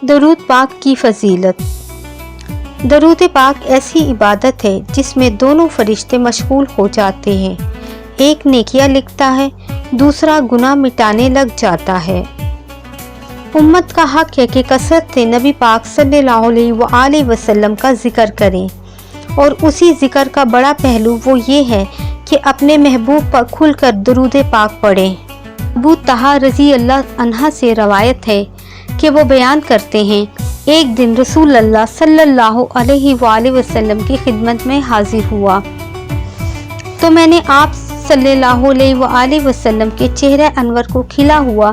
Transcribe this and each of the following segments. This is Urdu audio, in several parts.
درود پاک کی فضیلت۔ درود پاک ایسی عبادت ہے جس میں دونوں فرشتے مشغول ہو جاتے ہیں، ایک نیکیاں لکھتا ہے، دوسرا گناہ مٹانے لگ جاتا ہے۔ امت کا حق ہے کہ کثرت سے نبی پاک صلی اللہ علیہ وآلہ وسلم کا ذکر کریں، اور اسی ذکر کا بڑا پہلو وہ یہ ہے کہ اپنے محبوب پر کھل کر درود پاک پڑھیں۔ ابو طہا رضی اللہ عنہ سے روایت ہے کہ وہ بیان کرتے ہیں، ایک دن رسول اللہ صلی اللہ علیہ وآلہ وسلم کی خدمت میں حاضر ہوا تو میں نے آپ صلی اللہ علیہ وآلہ وسلم کے چہرہ انور کو کھلا ہوا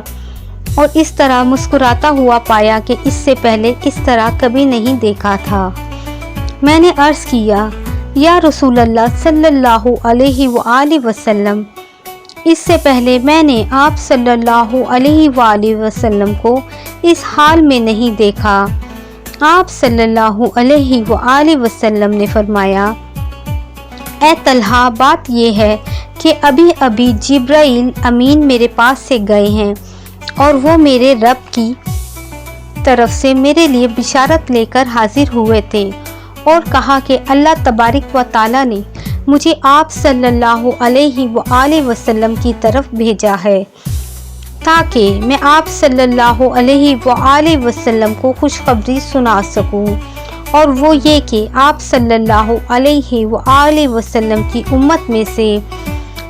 اور اس طرح مسکراتا ہوا پایا کہ اس سے پہلے اس طرح کبھی نہیں دیکھا تھا۔ میں نے عرض کیا، یا رسول اللہ صلی اللہ علیہ وآلہ وسلم، اس سے پہلے میں نے آپ صلی اللہ علیہ وآلہ وسلم کو اس حال میں نہیں دیکھا۔ آپ صلی اللہ علیہ وآلہ وسلم نے فرمایا، اے طلحہ، بات یہ ہے کہ ابھی جبرائیل امین میرے پاس سے گئے ہیں اور وہ میرے رب کی طرف سے میرے لیے بشارت لے کر حاضر ہوئے تھے اور کہا کہ اللہ تبارک و تعالی نے مجھے آپ صلی اللہ علیہ وآلہ وسلم کی طرف بھیجا ہے تاکہ میں آپ صلی اللہ علیہ وآلہ وسلم کو خوشخبری سنا سکوں، اور وہ یہ کہ آپ صلی اللہ علیہ وآلہ وسلم کی امت میں سے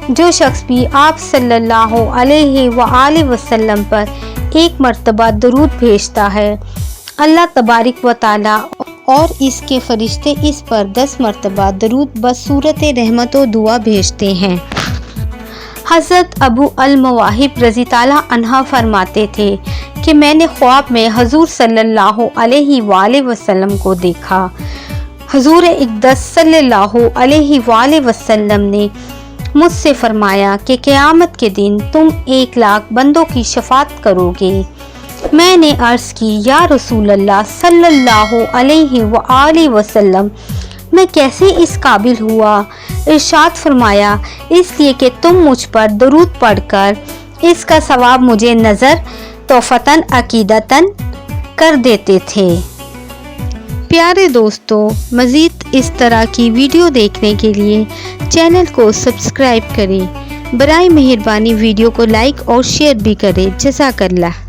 جو شخص بھی آپ صلی اللہ علیہ وآلہ وسلم پر ایک مرتبہ درود بھیجتا ہے، اللہ تبارک و تعالی اور اس کے فرشتے اس پر 10 مرتبہ درود بصورت رحمت و دعا بھیجتے ہیں۔ حضرت ابو المواہب رضی اللہ عنہ فرماتے تھے کہ میں نے خواب میں حضور صلی اللہ علیہ وآلہ وسلم کو دیکھا۔ حضور اقدس صلی اللہ علیہ وآلہ وسلم نے مجھ سے فرمایا کہ قیامت کے دن تم 1,00,000 بندوں کی شفاعت کرو گے۔ میں نے عرض کی، یا رسول اللہ صلی اللہ علیہ وآلہ وسلم، میں کیسے اس قابل ہوا؟ ارشاد فرمایا، اس لیے کہ تم مجھ پر درود پڑھ کر اس کا ثواب مجھے نظر توفتاً عقیدتاً کر دیتے تھے۔ پیارے دوستو، مزید اس طرح کی ویڈیو دیکھنے کے لیے چینل کو سبسکرائب کریں۔ برائے مہربانی ویڈیو کو لائک اور شیئر بھی کریں۔ جزاک اللہ۔